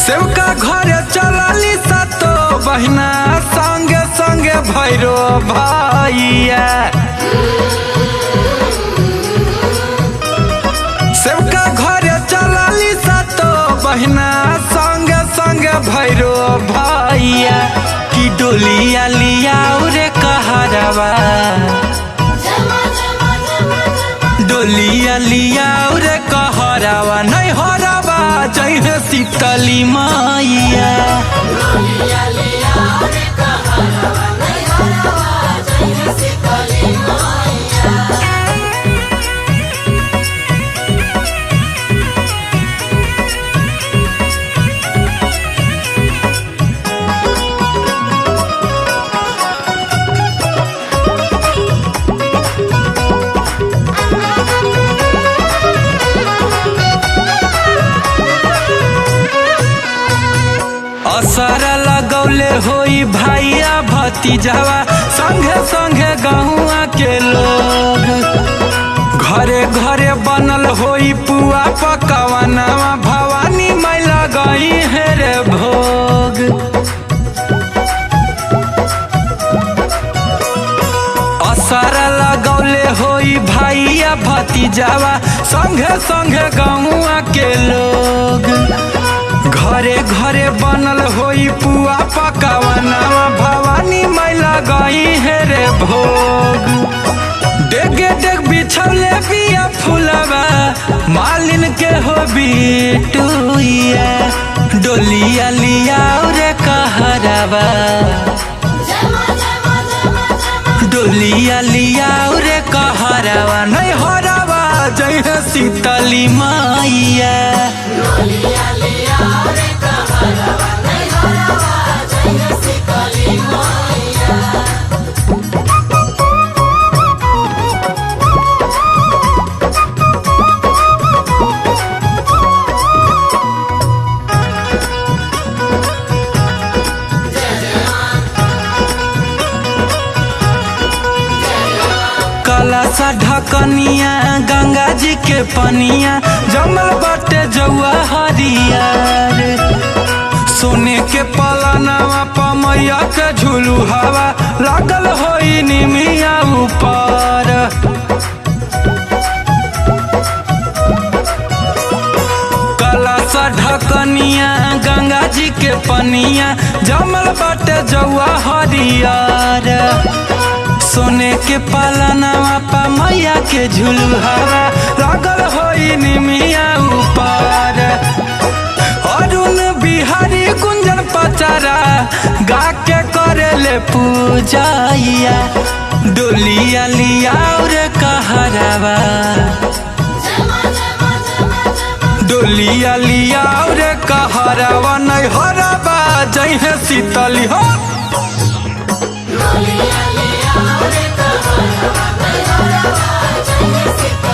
सेवका घरे चलली सतो बहिना संगे संगे भैरो भैया। सेवका घरे चलली सतो बहिना संगे संगे भैरो भैया। की डोलिया लिया रे कहरवा, डोलिया लिया रे कहरवा नहीं हरवा जय शीतली मैया। असर लगौले होई भैया भतीजावा संगे संगे गहुआ के लोग। घरे घरे बनल होई पुआ पकवानवा भवानी माई लगई है रे भोग। असर लगौले होई भैया भतीजावा संगे संगे गहुआ के लोग। घरे घरे बनल होई पुआ पकवानवा भवानी माई लगई है रे भोग। डेगे डेग बिछौले बिया फुलवा मालिन के हो बिटुइया। डोलिया लिया रे कहरवा, डोलिया लिया रे कहरवा नहीं हरवा जय शीतली मैया। कलसा ढकनिया गंगा जी के पनिया जमल बाटे जौआ हरियर। सोने के पलनवा पमैया के झुलू हवा लागल होई निमिया ऊपर। कलसा ढकनिया गंगा जी के पनिया जमल बाटे जौआ हरियर। सोने के पालनवा पमैया के झुलुहावा लागल होई निमिया ऊपर। अरुण बिहारी गुंजन पचारा गा के करेले पूजैया। डोलिया लिया रे कहरवा, डोलिया लिया रे कहरवा नहीं हरवा जय शीतली हो। डोलिया लिया रे कहरवा नहीं हरवा जय शीतली।